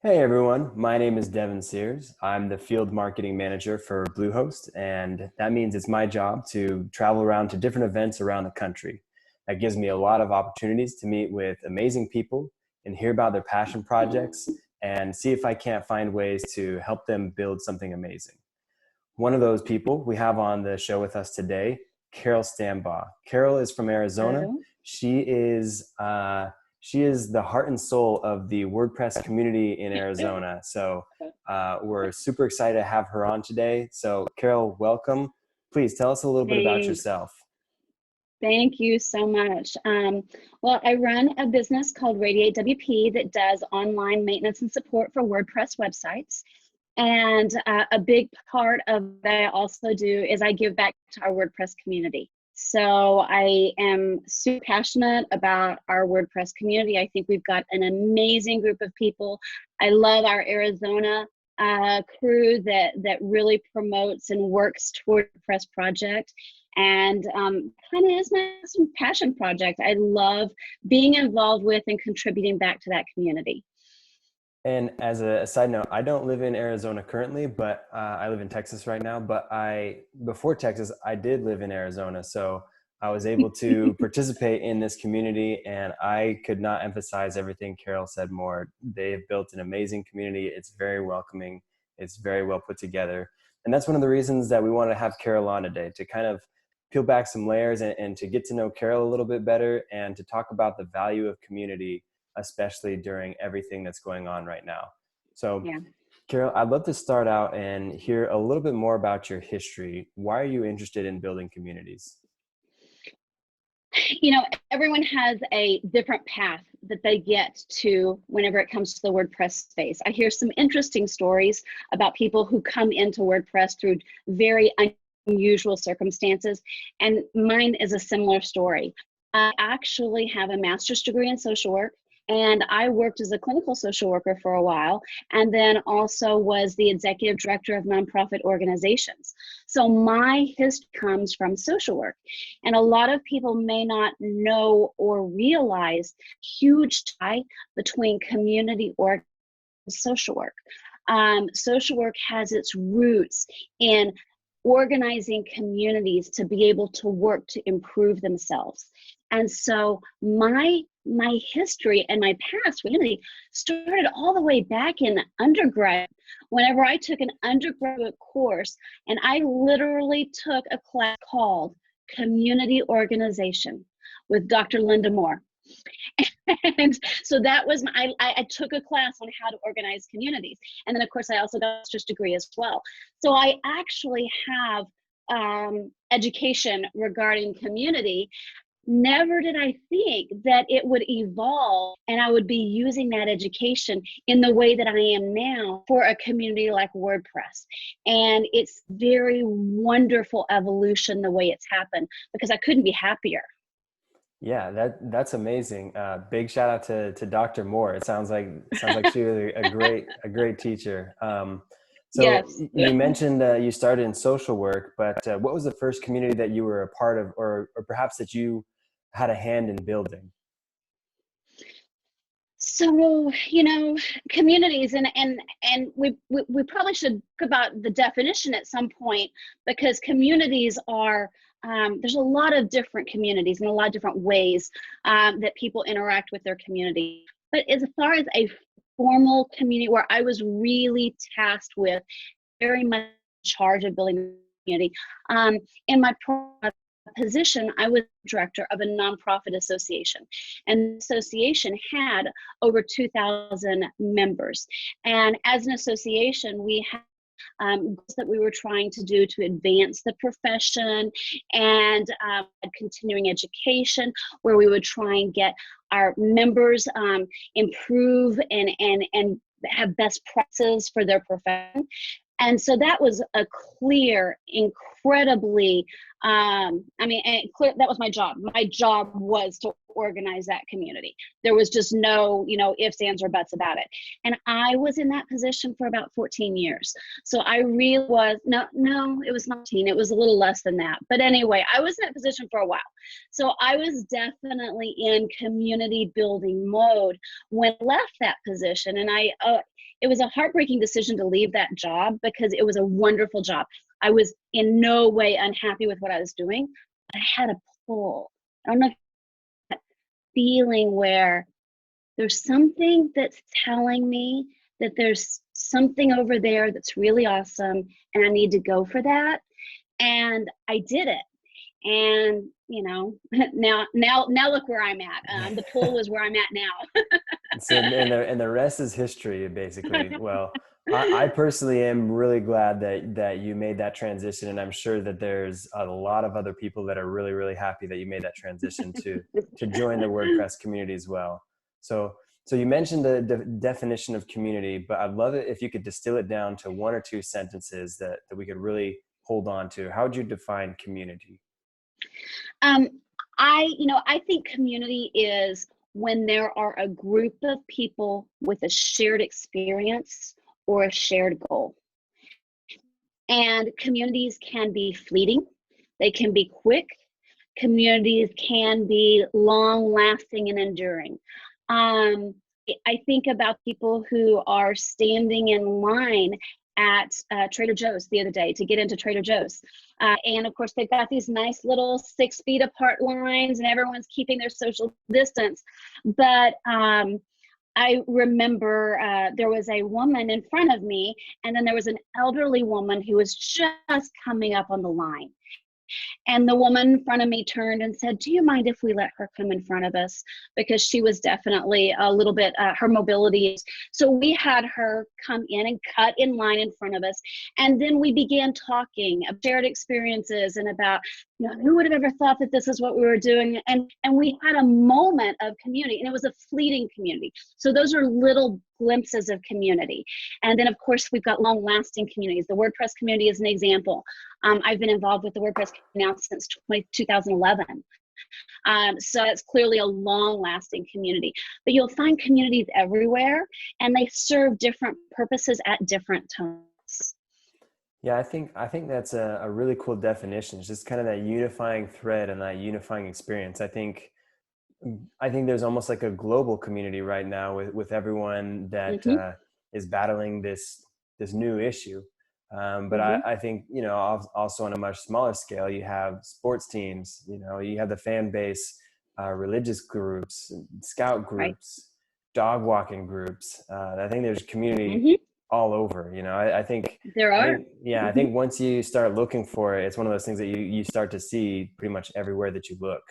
Hey everyone, my name is Devin Sears. I'm the field marketing manager for Bluehost, and that means it's my job to travel around to different events around the country. That gives me a lot of opportunities to meet with amazing people and hear about their passion projects and see if I can't find ways to help them build something amazing. One of those people we have on the show with us today, Carol Stambaugh. Carol is from Arizona. Hello. She is she is the heart and soul of the WordPress community in Arizona. So we're super excited to have her on today. So Carol, welcome. Please tell us a little bit about Thanks. yourself. Thank you so much. Well, I run a business called Radiate WP that does online maintenance and support for WordPress websites. And a big part of what I also do is I give back to our WordPress community. So I am super passionate about our WordPress community. I think we've got an amazing group of people. I love our Arizona crew that really promotes and works toward the WordPress project. And kind of is my passion project. I love being involved with and contributing back to that community. And as a side note, I don't live in Arizona currently, but I live in Texas right now. But before Texas, I did live in Arizona. So I was able to participate in this community, and I could not emphasize everything Carol said more. They've built an amazing community. It's very welcoming. It's very well put together. And that's one of the reasons that we wanted to have Carol on today, to kind of peel back some layers and to get to know Carol a little bit better and to talk about the value of community, especially during everything that's going on right now. So, Yeah. Carol, I'd love to start out and hear a little bit more about your history. Why are you interested in building communities? You know, everyone has a different path that they get to whenever it comes to the WordPress space. I hear some interesting stories about people who come into WordPress through very unusual circumstances, and mine is a similar story. I actually have a master's degree in social work, and I worked as a clinical social worker for a while, and then also was the executive director of nonprofit organizations. So my history comes from social work, and a lot of people may not know or realize huge tie between community work and social work. Social work has its roots in organizing communities to be able to work to improve themselves. And so my history and my past really started all the way back in undergrad, whenever I took an undergraduate course, and I literally took a class called Community Organization with Dr. Linda Moore. And so that was I took a class on how to organize communities, and then of course I also got a master's degree as well. So I actually have education regarding community. Never did I think that it would evolve and I would be using that education in the way that I am now for a community like WordPress. And it's very wonderful evolution the way it's happened, because I couldn't be happier. Yeah, that's amazing. Big shout out to Dr. Moore. It sounds like she was a great teacher. So Yes. you mentioned you started in social work, but what was the first community that you were a part of, or perhaps that you had a hand in building? So, communities, and we probably should talk about the definition at some point, because communities are, there's a lot of different communities and a lot of different ways that people interact with their community. But as far as a formal community where I was really tasked with very much in charge of building a community, in my position, I was director of a nonprofit association, and the association had over 2,000 members. And as an association, we had goals that we were trying to do to advance the profession, and continuing education, where we would try and get our members improve and have best practices for their profession. And so that was a clear, incredibly I mean, and that was my job. My job was to organize that community. There was just no, ifs, ands, or buts about it. And I was in that position for about 14 years. So I really was, no, it was not 14. It was a little less than that. But anyway, I was in that position for a while. So I was definitely in community building mode when I left that position. And it was a heartbreaking decision to leave that job because it was a wonderful job. I was in no way unhappy with what I was doing. I had a pull. I don't know if that feeling where there's something that's telling me that there's something over there that's really awesome and I need to go for that. And I did it. And now look where I'm at. The pull is where I'm at now. So, and the rest is history, basically. Well, I personally am really glad that you made that transition, and I'm sure that there's a lot of other people that are really, really happy that you made that transition to join the WordPress community as well. So you mentioned the definition of community, but I'd love it if you could distill it down to one or two sentences that we could really hold on to. How would you define community? I think community is when there are a group of people with a shared experience or a shared goal. And communities can be fleeting, they can be quick, communities can be long lasting and enduring. I think about people who are standing in line at Trader Joe's the other day to get into Trader Joe's. And of course, they've got these nice little 6 feet apart lines and everyone's keeping their social distance. But I remember there was a woman in front of me, and then there was an elderly woman who was just coming up on the line. And the woman in front of me turned and said, "Do you mind if we let her come in front of us?" Because she was definitely a little bit, her mobility. So we had her come in and cut in line in front of us. And then we began talking of shared experiences and about, who would have ever thought that this is what we were doing? And we had a moment of community, and it was a fleeting community. So those are little glimpses of community. And then, of course, we've got long-lasting communities. The WordPress community is an example. I've been involved with the WordPress now since 2011. So it's clearly a long-lasting community. But you'll find communities everywhere, and they serve different purposes at different times. Yeah, I think that's a really cool definition. It's just kind of that unifying thread and that unifying experience. I think there's almost like a global community right now with everyone that is battling this new issue. But I think, also on a much smaller scale, you have sports teams, you have the fan base, religious groups, scout groups, dog walking groups. I think there's community all over, I think there are. I think once you start looking for it, it's one of those things that you start to see pretty much everywhere that you look.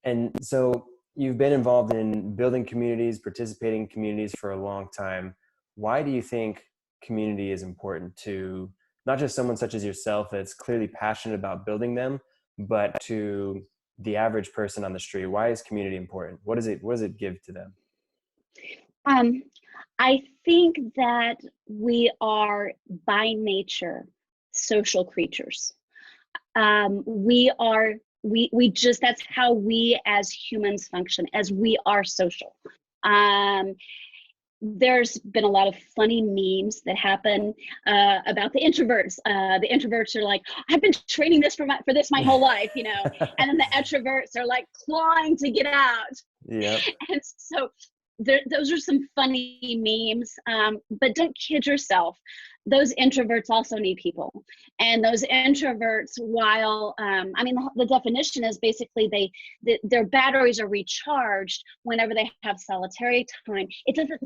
And so you've been involved in building communities, participating in communities for a long time. Why do you think community is important to not just someone such as yourself that's clearly passionate about building them, but to the average person on the street? Why is community important? What does it give to them? I think that we are by nature social creatures. That's how we as humans function, as we are social. There's been a lot of funny memes that happen about the introverts. The introverts are like, "I've been training this for this my whole life," and then the extroverts are like clawing to get out. Yeah. And so those are some funny memes, but don't kid yourself. Those introverts also need people. And those introverts, while, the definition is basically their batteries are recharged whenever they have solitary time. It doesn't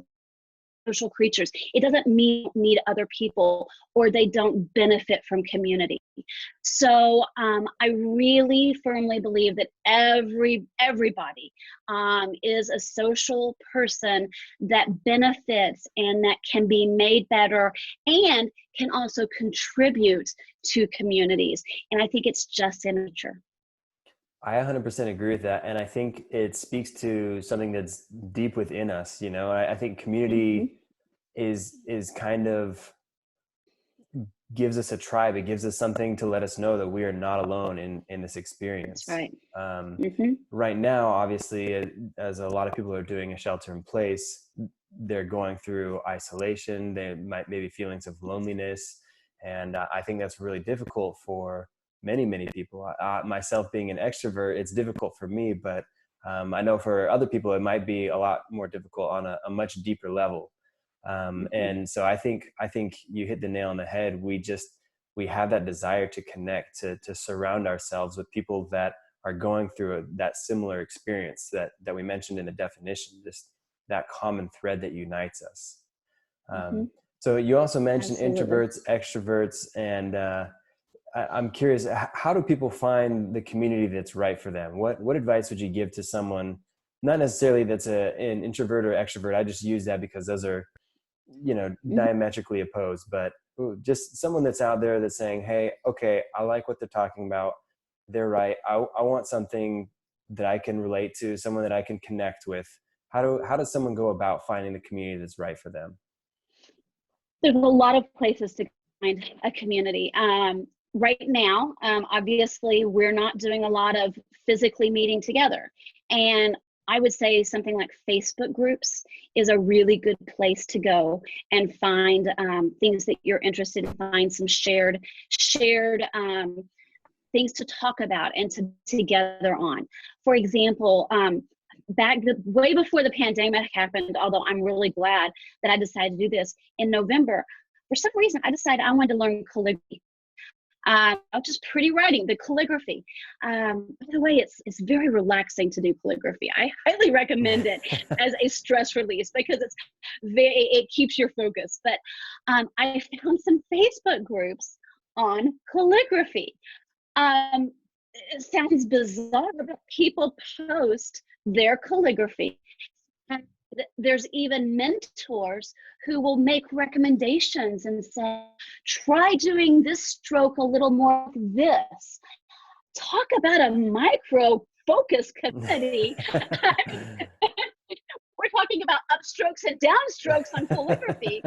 social creatures. It doesn't mean need other people or they don't benefit from community. So I really firmly believe that everybody is a social person that benefits and that can be made better and can also contribute to communities. And I think it's just in nature. I 100% agree with that. And I think it speaks to something that's deep within us. I think community is kind of gives us a tribe. It gives us something to let us know that we are not alone in this That's experience. right. Um, Mm-hmm. right now, obviously, as a lot of people are doing a shelter in place, they're going through isolation. They might maybe feelings of loneliness. And I think that's really difficult for many people. Myself being an extrovert, it's difficult for me, but I know for other people, it might be a lot more difficult on a much deeper level. Mm-hmm. And so I think you hit the nail on the head. We have that desire to connect, to surround ourselves with people that are going through that similar experience that we mentioned in the definition, just that common thread that unites us. Mm-hmm. Um, so you also mentioned Absolutely. introverts, extroverts, and I'm curious, how do people find the community that's right for them? What advice would you give to someone, not necessarily that's an introvert or extrovert? I just use that because those are, Mm-hmm. diametrically opposed, but just someone that's out there that's saying, hey, okay, I like what they're talking about. They're right. I want something that I can relate to, someone that I can connect with. How does someone go about finding the community that's right for them? There's a lot of places to find a community. Right now, obviously, we're not doing a lot of physically meeting together. And I would say something like Facebook groups is a really good place to go and find things that you're interested in, find some shared things to talk about and to together on. For example, way before the pandemic happened, although I'm really glad that I decided to do this in November, for some reason I decided I wanted to learn calligraphy. Just pretty writing, the calligraphy. By the way, it's very relaxing to do calligraphy. I highly recommend it as a stress release because it keeps your focus. But I found some Facebook groups on calligraphy. Um, it sounds bizarre, but people post their calligraphy. And there's even mentors who will make recommendations and say, try doing this stroke a little more like this. Talk about a micro focus community. We're talking about upstrokes and downstrokes on calligraphy.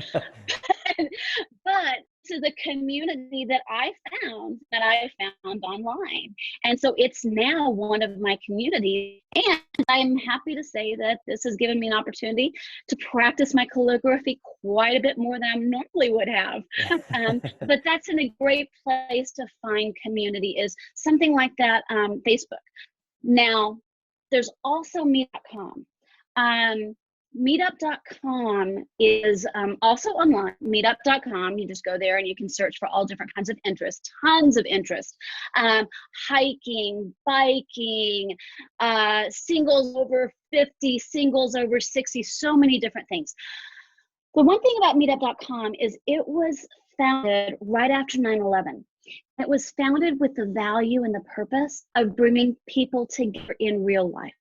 But to the community that I found online. And so it's now one of my communities. And I'm happy to say that this has given me an opportunity to practice my calligraphy quite a bit more than I normally would have. But that's in a great place to find community, is something like that, Facebook. Now, there's also meetup.com. Meetup.com is also online. Meetup.com, you just go there and you can search for all different kinds of interests, tons of interest. Hiking, biking, singles over 50, singles over 60, so many different things. The one thing about meetup.com is it was founded right after 9/11. It was founded with the value and the purpose of bringing people together in real life.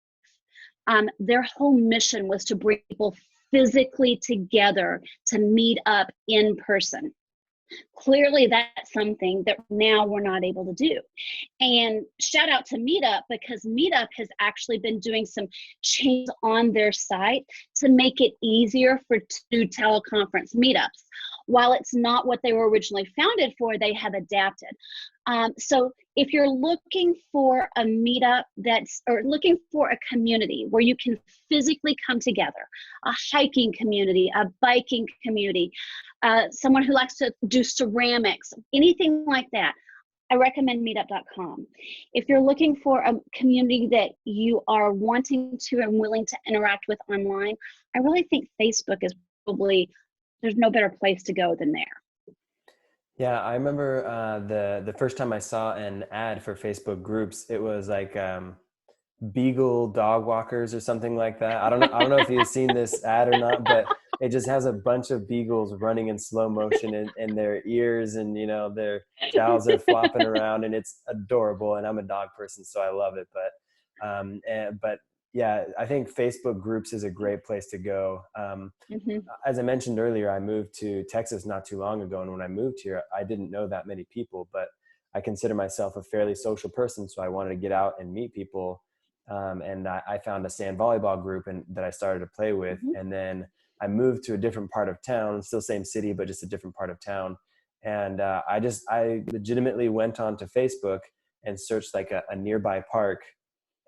Their whole mission was to bring people physically together to meet up in person. Clearly, that's something that now we're not able to do. And shout out to Meetup, because Meetup has actually been doing some changes on their site to make it easier to do teleconference meetups. While it's not what they were originally founded for, they have adapted. So if you're looking for a meetup or looking for a community where you can physically come together, a hiking community, a biking community, someone who likes to do ceramics, anything like that, I recommend meetup.com. If you're looking for a community that you are wanting to and willing to interact with online, I really think Facebook is probably, there's no better place to go than there. Yeah, I remember the first time I saw an ad for Facebook groups. It was like Beagle dog walkers or something like that. I don't know if you've seen this ad or not, but it just has a bunch of beagles running in slow motion, and their ears and their jowls are flopping around, and it's adorable. And I'm a dog person, so I love it. But yeah, I think Facebook groups is a great place to go. Mm-hmm. As I mentioned earlier, I moved to Texas not too long ago, and when I moved here, I didn't know that many people, but I consider myself a fairly social person, so I wanted to get out and meet people. And I found a sand volleyball group that I started to play with. Mm-hmm. And then I moved to a different part of town, still same city, but just a different part of town. And I legitimately went onto Facebook and searched like a nearby park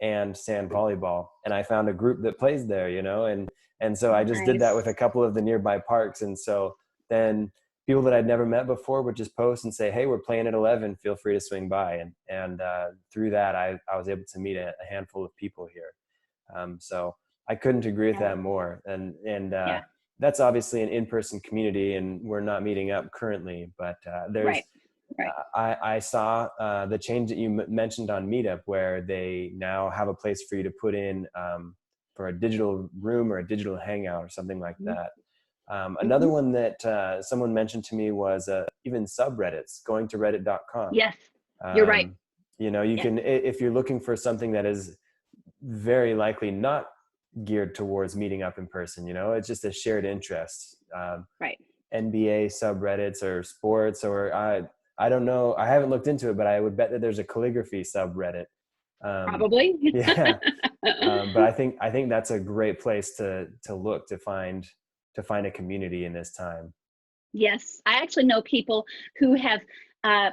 and sand volleyball, and I found a group that plays there, and so I just did that with a Nice. couple of the nearby parks. And so then people that I'd never met before would just post and say, hey, we're playing at 11, feel free to swing by. And through that, I was able to meet a handful of people here. So I couldn't agree with Yeah. that more. And Yeah. that's obviously an in-person community, and we're not meeting up currently, but there's Right. Right. I saw the change that you mentioned on Meetup, where they now have a place for you to put in for a digital room or a digital hangout or something like Mhm. that. Another Mhm. one that someone mentioned to me was even subreddits, going to reddit.com. Yes, you're right. Um, you Yeah. can, if you're looking for something that is very likely not geared towards meeting up in person, it's just a shared interest. Right. NBA subreddits or sports, or I don't know. I haven't looked into it, but I would bet that there's a calligraphy subreddit. Probably. Yeah, but I think that's a great place to look to find a community in this time. Yes, I actually know people who have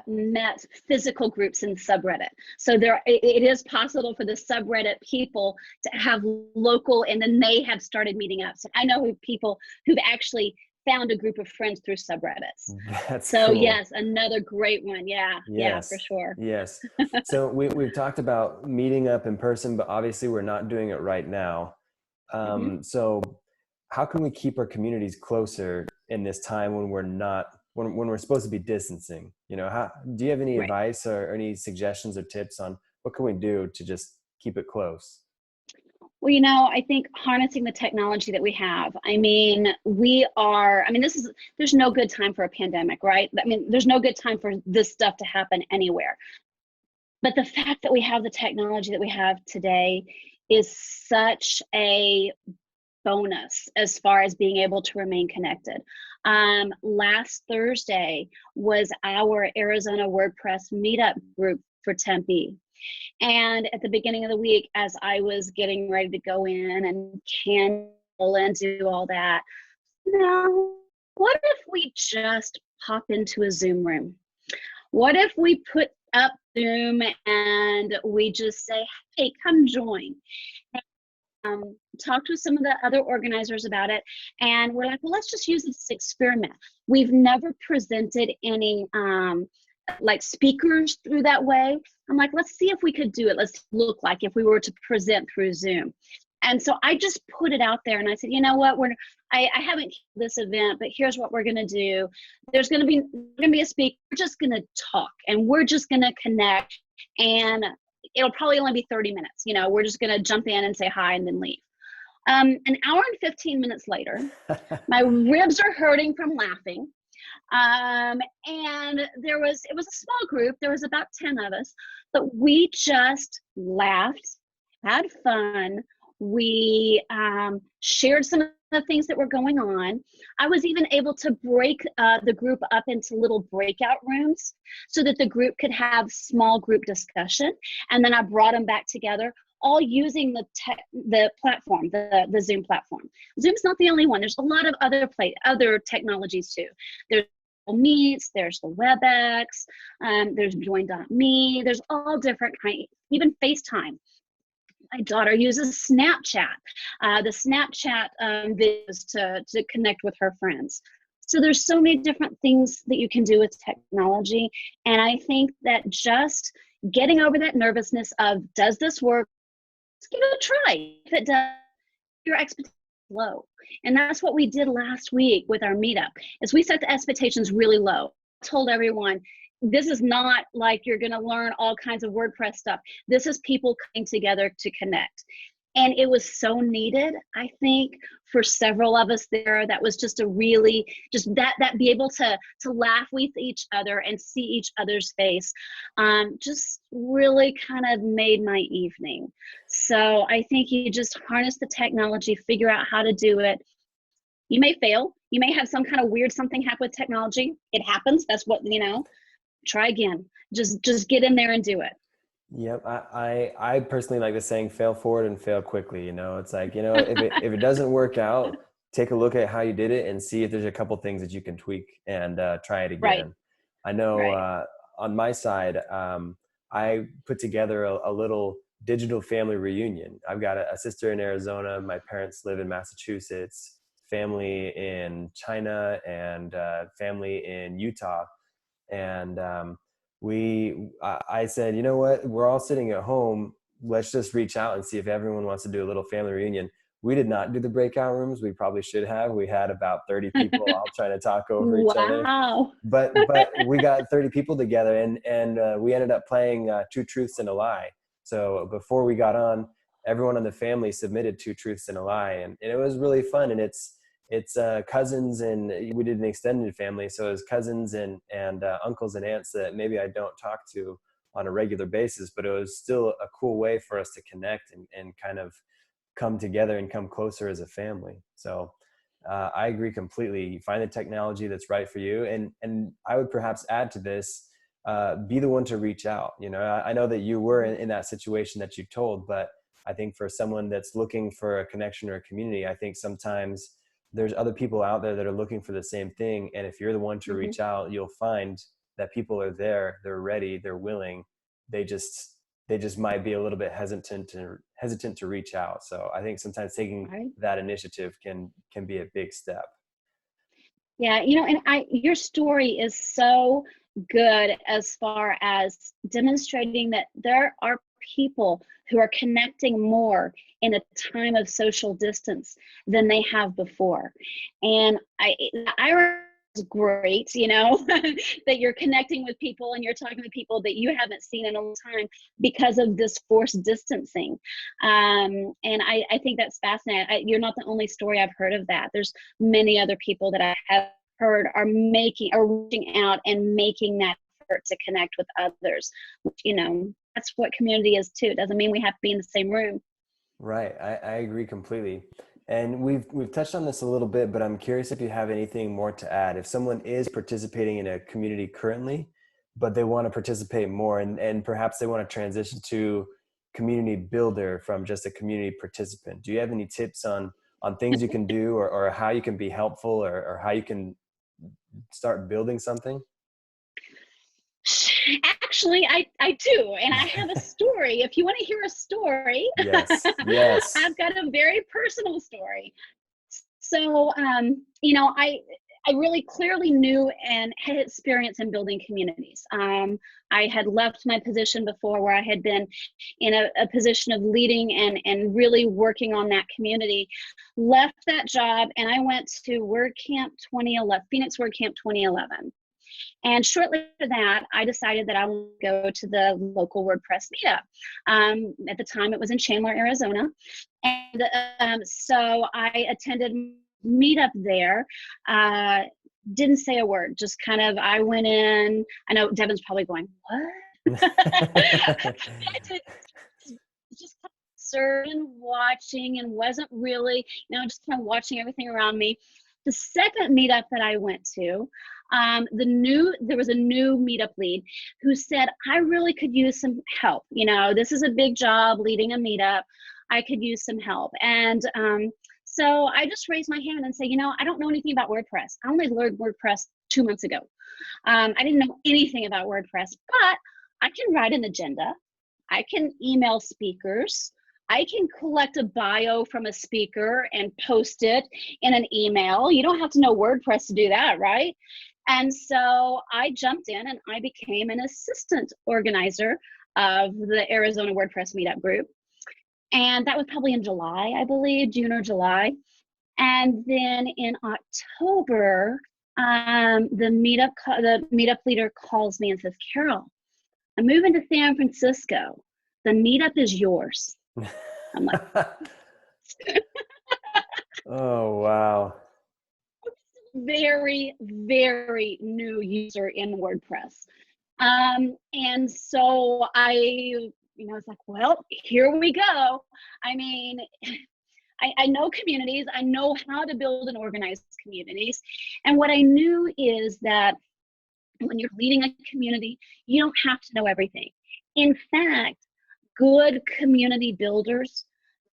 met physical groups in subreddit. So it is possible for the subreddit people to have local, and then they have started meeting up. So I know people who've actually found a group of friends through subreddits. That's So cool. yes, another great one. Yeah, yeah, for Yes, sure. yes. So we've talked about meeting up in person, but obviously we're not doing it right now. Hmm. So how can we keep our communities closer in this time when we're not, when we're supposed to be distancing? How do you have any Right. advice or any suggestions or tips on what can we do to just keep it close? Well, I think harnessing the technology that we have. There's no good time for a pandemic, right? There's no good time for this stuff to happen anywhere. But the fact that we have the technology that we have today is such a bonus as far as being able to remain connected. Last Thursday was our Arizona WordPress meetup group for Tempe. And at the beginning of the week, as I was getting ready to go in and candle and do all that, what if we just pop into a Zoom room? What if we put up Zoom and we just say, hey, come join? Talked with some of the other organizers about it, and we're like, well, let's just use this experiment. We've never presented any like speakers through that way. I'm like, let's see if we could do it. Let's look like if we were to present through Zoom. And so I just put it out there and I said, you know what, I haven't this event, but here's what we're gonna do. There's gonna be a speaker. We're just gonna talk and we're just gonna connect, and it'll probably only be 30 minutes. We're just gonna jump in and say hi and then leave. An hour and 15 minutes later, my ribs are hurting from laughing. And it was a small group. There was about 10 of us, but we just laughed, had fun. We shared some of the things that were going on. I was even able to break the group up into little breakout rooms so that the group could have small group discussion. And then I brought them back together, all using the platform, the Zoom platform. Zoom's not the only one. There's a lot of other technologies too. There's Meets, there's the WebEx, there's Join.me, there's all different kinds, even FaceTime. My daughter uses Snapchat, the Snapchat videos to connect with her friends. So there's so many different things that you can do with technology. And I think that just getting over that nervousness of, does this work? Let's give it a try. If it does, your expectations low. And that's what we did last week with our meetup, is we set the expectations really low. I told everyone, this is not like you're going to learn all kinds of WordPress stuff. This is people coming together to connect. And it was so needed, I think, for several of us there. That was just a really, just that be able to laugh with each other and see each other's face, just really kind of made my evening. So I think you just harness the technology, figure out how to do it. You may fail. You may have some kind of weird something happen with technology. It happens. That's what, try again. Just get in there and do it. Yep. I personally like the saying, fail forward and fail quickly. It's like, if it doesn't work out, take a look at how you did it and see if there's a couple things that you can tweak and try it Right. again. I know Right. on my side, I put together a little digital family reunion. I've got a sister in Arizona. My parents live in Massachusetts, family in China, and family in Utah. And I said, you know what? We're all sitting at home. Let's just reach out and see if everyone wants to do a little family reunion. We did not do the breakout rooms. We probably should have. We had about 30 people all trying to talk over each other, Wow. but we got 30 people together, and we ended up playing Two Truths and a Lie. So before we got on, everyone in the family submitted Two Truths and a Lie, and it was really fun. And it's cousins, and we did an extended family, so it was cousins and uncles and aunts that maybe I don't talk to on a regular basis, but it was still a cool way for us to connect and kind of come together and come closer as a family. So I agree completely. You find the technology that's right for you, and I would perhaps add to this: be the one to reach out. You know, I know that you were in that situation that you told, but I think for someone that's looking for a connection or a community, I think sometimes there's other people out there that are looking for the same thing, and if you're the one to Mhm. reach out, you'll find that people are there, they're ready, they're willing. They just might be a little bit hesitant to reach out. So I think sometimes taking Right. that initiative can be a big step. Yeah, and your story is so good as far as demonstrating that there are people who are connecting more in a time of social distance than they have before. And I is great, that you're connecting with people and you're talking to people that you haven't seen in a long time because of this forced distancing. And I think that's fascinating. You're not the only story I've heard of that. There's many other people that I have heard are reaching out and making that effort to connect with others. That's what community is too. It doesn't mean we have to be in the same room. Right. I agree completely. And we've touched on this a little bit, but I'm curious if you have anything more to add. If someone is participating in a community currently, but they want to participate more, and perhaps they want to transition to community builder from just a community participant. Do you have any tips on things you can do, or how you can be helpful, or how you can start building something? Actually, I do, and I have a story. If you want to hear a story, Yes. Yes. I've got a very personal story. So, I really clearly knew and had experience in building communities. I had left my position before where I had been in a position of leading and really working on that community. Left that job and I went to WordCamp 2011, Phoenix WordCamp 2011. And shortly after that, I decided that I would go to the local WordPress meetup. At the time, it was in Chandler, Arizona. And so I attended meetup there. Didn't say a word, just kind of, I went in. I know Devin's probably going, what? I just kind of observed and watching and wasn't really, just kind of watching everything around me. The second meetup that I went to, there was a new meetup lead who said, I really could use some help. This is a big job leading a meetup. I could use some help. And so I just raised my hand and say, I don't know anything about WordPress. I only learned WordPress 2 months ago. I didn't know anything about WordPress, but I can write an agenda. I can email speakers. I can collect a bio from a speaker and post it in an email. You don't have to know WordPress to do that, right? And so I jumped in and I became an assistant organizer of the Arizona WordPress meetup group. And that was probably in July, I believe, June or July. And then in October, the meetup leader calls me and says, Carol, I'm moving to San Francisco. The meetup is yours. I'm like, Oh, wow. very, very new user in WordPress. And so I was like, well, here we go. I mean, I know communities. I know how to build and organize communities. And what I knew is that when you're leading a community, you don't have to know everything. In fact, good community builders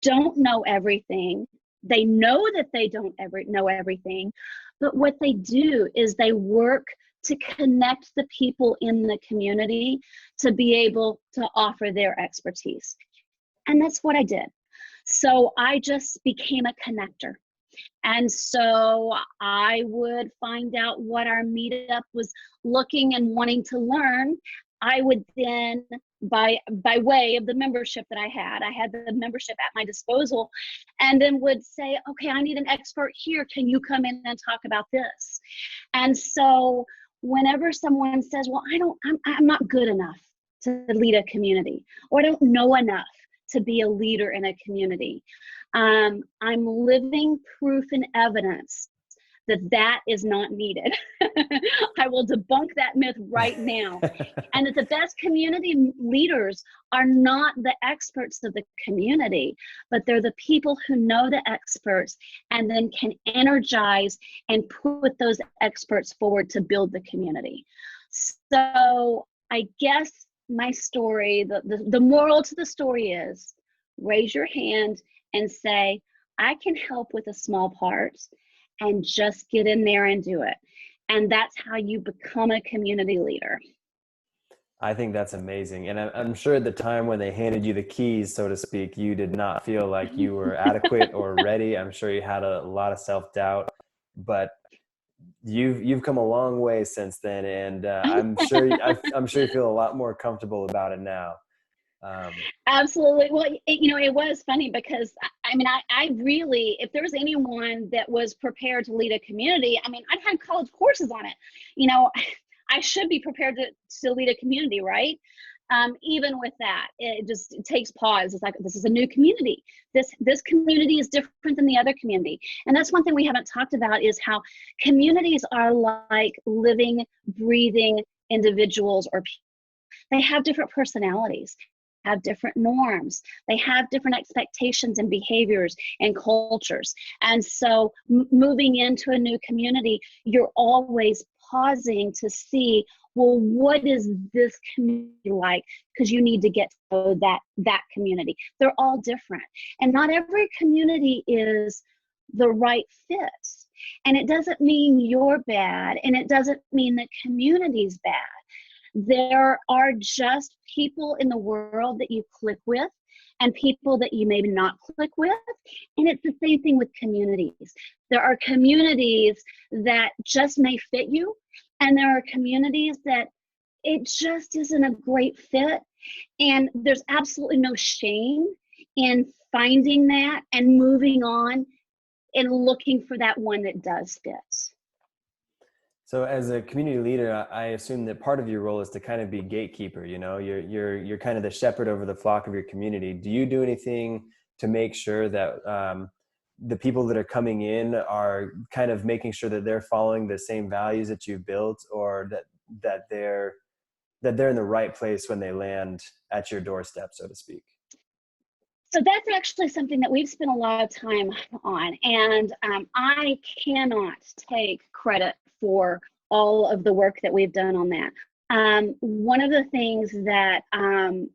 don't know everything. They know that they don't ever know everything, but what they do is they work to connect the people in the community to be able to offer their expertise. And that's what I did. So I just became a connector. And so I would find out what our meetup was looking and wanting to learn. I would then, by way of the membership that I had the membership at my disposal, and then would say, okay, I need an expert here. Can you come in and talk about this? And so whenever someone says, well, I'm not good enough to lead a community, or I don't know enough to be a leader in a community, I'm living proof and evidence that is not needed. I will debunk that myth right now. And that the best community leaders are not the experts of the community, but they're the people who know the experts and then can energize and put those experts forward to build the community. So I guess my story, the moral to the story is, raise your hand and say, I can help with a small part, and just get in there and do it. And that's how you become a community leader. I think that's amazing. And I'm sure at the time when they handed you the keys, so to speak, you did not feel like you were adequate or ready. I'm sure you had a lot of self-doubt, but you've come a long way since then. And I'm sure you feel a lot more comfortable about it now. Absolutely. Well, it was funny because I mean, I really, if there was anyone that was prepared to lead a community, I mean, I'd had college courses on it. I should be prepared to lead a community, right? Even with that, it takes pause. It's like, this is a new community. This community is different than the other community. And that's one thing we haven't talked about, is how communities are like living, breathing individuals or people. They have different personalities, have different norms, they have different expectations and behaviors and cultures. And so moving into a new community, you're always pausing to see, well, what is this community like? Because you need to get to know that community. They're all different. And not every community is the right fit. And it doesn't mean you're bad, and it doesn't mean the community's bad. There are just people in the world that you click with and people that you maybe not click with. And it's the same thing with communities. There are communities that just may fit you, and there are communities that it just isn't a great fit. And there's absolutely no shame in finding that and moving on and looking for that one that does fit. So as a community leader, I assume that part of your role is to kind of be gatekeeper. You're kind of the shepherd over the flock of your community. Do you do anything to make sure that the people that are coming in are kind of making sure that they're following the same values that you've built, or that they're in the right place when they land at your doorstep, so to speak? So that's actually something that we've spent a lot of time on, and I cannot take credit for all of the work that we've done on that. One of the things that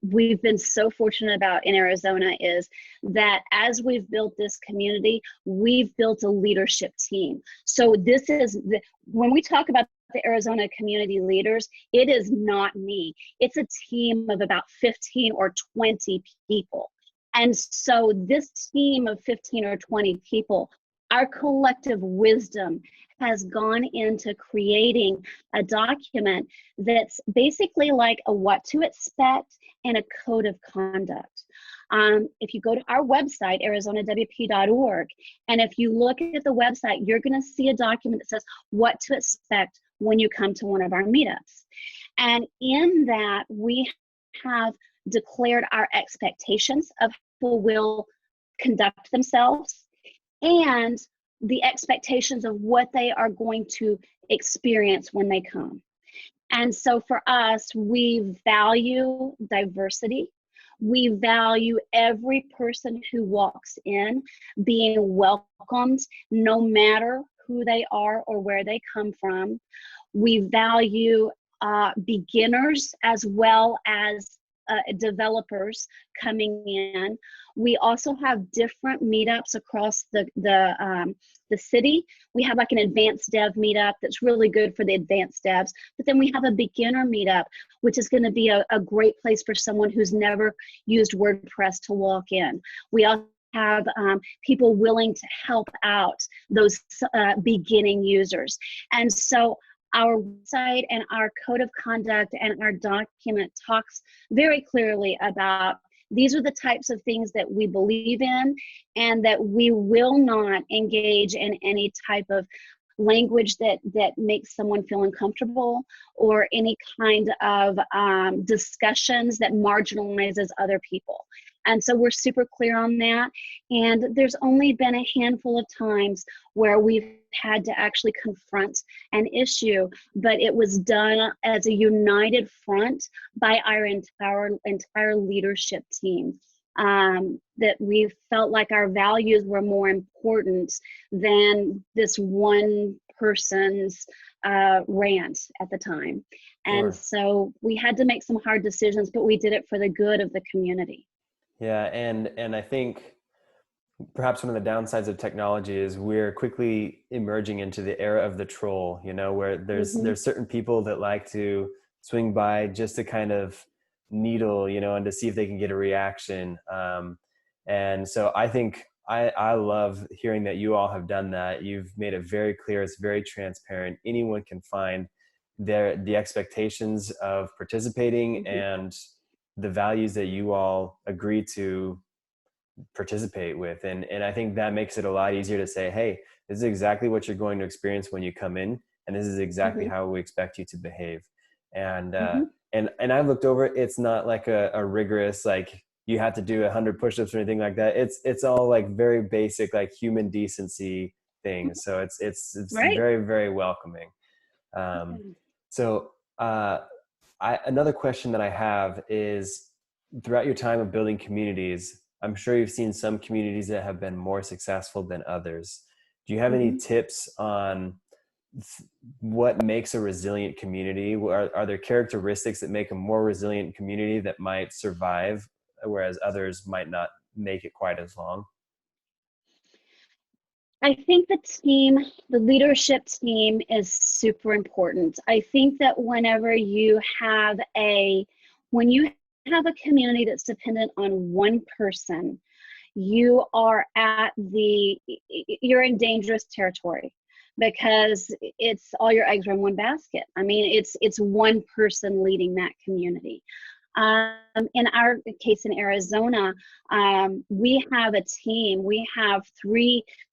we've been so fortunate about in Arizona is that as we've built this community, we've built a leadership team. So this is when we talk about the Arizona community leaders, it is not me. It's a team of about 15 or 20 people. And so this team of 15 or 20 people, our collective wisdom has gone into creating a document that's basically like a what to expect and a code of conduct. If you go to our website, arizonawp.org, and if you look at the website, you're going to see a document that says what to expect when you come to one of our meetups. And in that, we have declared our expectations of who will conduct themselves and the expectations of what they are going to experience when they come. And so for us, we value diversity. We value every person who walks in being welcomed, no matter who they are or where they come from. We value beginners as well as developers coming in. We also have different meetups across the city. We have like an advanced dev meetup that's really good for the advanced devs, but then we have a beginner meetup, which is going to be a great place for someone who's never used WordPress to walk in. We also have people willing to help out those beginning users. And so our website and our code of conduct and our document talks very clearly about these are the types of things that we believe in, and that we will not engage in any type of language that makes someone feel uncomfortable, or any kind of discussions that marginalizes other people. And so we're super clear on that. And there's only been a handful of times where we've had to actually confront an issue, but it was done as a united front by our entire leadership team. That we felt like our values were more important than this one person's rant at the time. And Sure. so we had to make some hard decisions, but we did it for the good of the community. Yeah, and I think perhaps one of the downsides of technology is we're quickly emerging into the era of the troll, you know, where there's certain people that like to swing by just to kind of needle, you know, and to see if they can get a reaction. And so I think I love hearing that you all have done that. You've made it very clear. It's very transparent. Anyone can find the expectations of participating and the values that you all agree to participate with. And I think that makes it a lot easier to say, hey, this is exactly what you're going to experience when you come in, and this is exactly how we expect you to behave. And and I've looked over it. It's not like a rigorous, like you have to do 100 push-ups or anything like that. It's all like very basic, like human decency things. So it's Right. very, very welcoming. So another question that I have is, throughout your time of building communities, I'm sure you've seen some communities that have been more successful than others. Do you have any tips on what makes a resilient community? Are there characteristics that make a more resilient community that might survive, whereas others might not make it quite as long? I think the leadership team is super important. I think that whenever you have when you have a community that's dependent on one person, you're in dangerous territory, because it's all your eggs are in one basket. I mean, it's one person leading that community. In our case in Arizona, we have a team.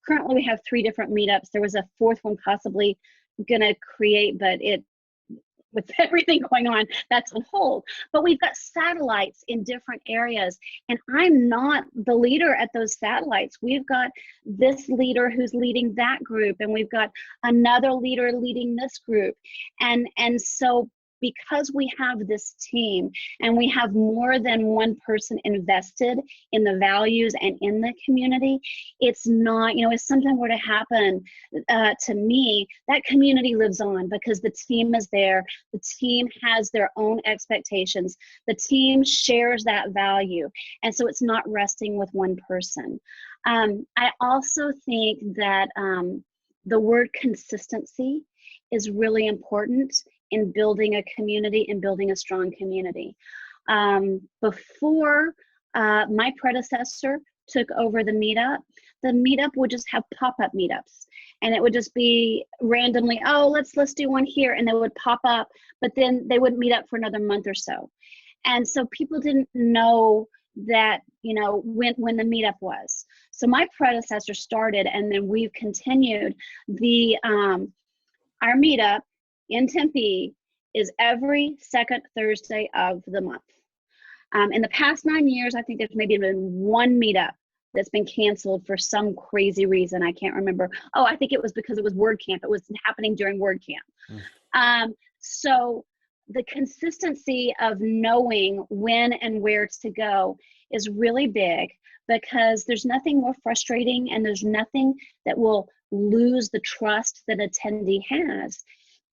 Currently we have 3 different meetups. There was a 4th one possibly gonna create, but with everything going on, that's on hold. But we've got satellites in different areas, and I'm not the leader at those satellites. We've got this leader who's leading that group, and we've got another leader leading this group. And so because we have this team and we have more than one person invested in the values and in the community, it's not, if something were to happen to me, that community lives on because the team is there. The team has their own expectations. The team shares that value. And so it's not resting with one person. I also think that the word consistency is really important in building a community and building a strong community. Before my predecessor took over the meetup would just have pop-up meetups, and it would just be randomly, oh, let's do one here, and they would pop up, but then they wouldn't meet up for another month or so. And so people didn't know that, when the meetup was. So my predecessor started, and then we've continued our meetup in Tempe is every second Thursday of the month. In the past 9 years, I think there's maybe been one meetup that's been canceled for some crazy reason. I can't remember. Oh, I think it was because it was WordCamp. It was happening during WordCamp. So the consistency of knowing when and where to go is really big, because there's nothing more frustrating, and there's nothing that will lose the trust that attendee has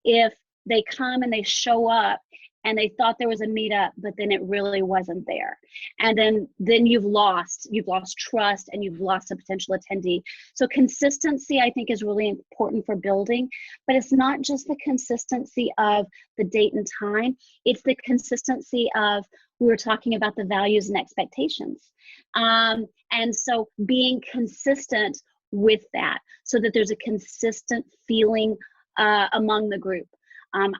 if they come and they show up and they thought there was a meetup, but then it really wasn't there. And then you've lost trust, and you've lost a potential attendee. So consistency, I think, is really important for building, but it's not just the consistency of the date and time, it's the consistency of, we were talking about the values and expectations. And so being consistent with that, so that there's a consistent feeling among the group.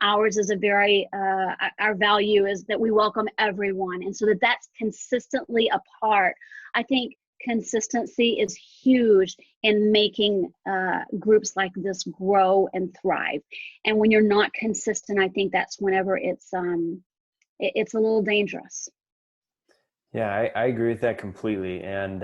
Ours is a very, our value is that we welcome everyone. And so that's consistently a part. I think consistency is huge in making groups like this grow and thrive. And when you're not consistent, I think that's whenever it's a little dangerous. Yeah, I agree with that completely. And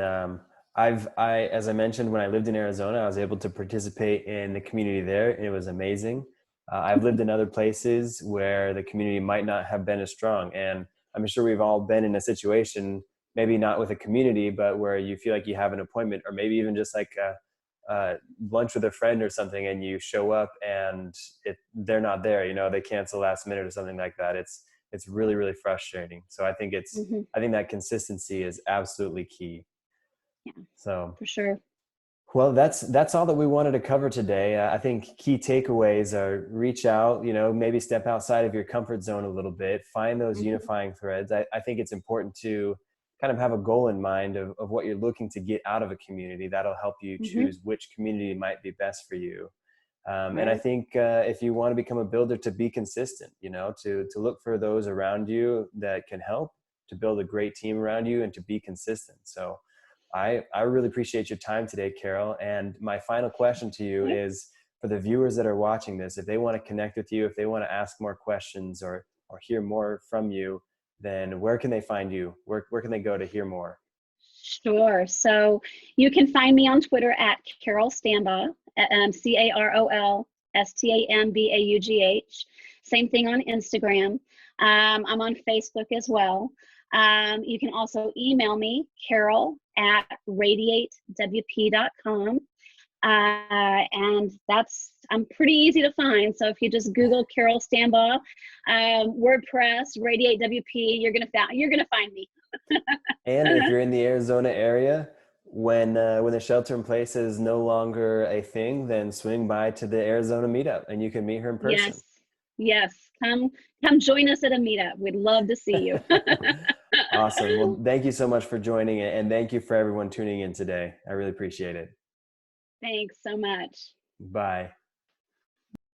as I mentioned, when I lived in Arizona, I was able to participate in the community there, and it was amazing. I've lived in other places where the community might not have been as strong. And I'm sure we've all been in a situation, maybe not with a community, but where you feel like you have an appointment, or maybe even just like a lunch with a friend or something, and you show up and they're not there, they cancel last minute or something like that. It's really, really frustrating. So I think Mm-hmm. I think that consistency is absolutely key. Yeah, So, for sure. well, that's all that we wanted to cover today. I think key takeaways are: reach out, maybe step outside of your comfort zone a little bit, find those Mm-hmm. unifying threads. I think it's important to kind of have a goal in mind of what you're looking to get out of a community. That'll help you Mm-hmm. choose which community might be best for you. And I Right. think if you want to become a builder, to be consistent, to look for those around you that can help, to build a great team around you, and to be consistent. So I really appreciate your time today, Carol. And my final question to you is, for the viewers that are watching this, if they want to connect with you, if they want to ask more questions or hear more from you, then where can they find you? Where can they go to hear more? Sure. So you can find me on Twitter at Carol Stambaugh, CarolStambaugh. Same thing on Instagram. I'm on Facebook as well. You can also email me, carol@radiatewp.com. And I'm pretty easy to find. So if you just Google Carol Stambaugh, WordPress, Radiate WP, you're gonna find me. And if you're in the Arizona area, when the shelter in place is no longer a thing, then swing by to the Arizona meetup and you can meet her in person. Yes, yes. Come join us at a meetup. We'd love to see you. Awesome. Well, thank you so much for joining, and thank you for everyone tuning in today. I really appreciate it. Thanks so much. Bye.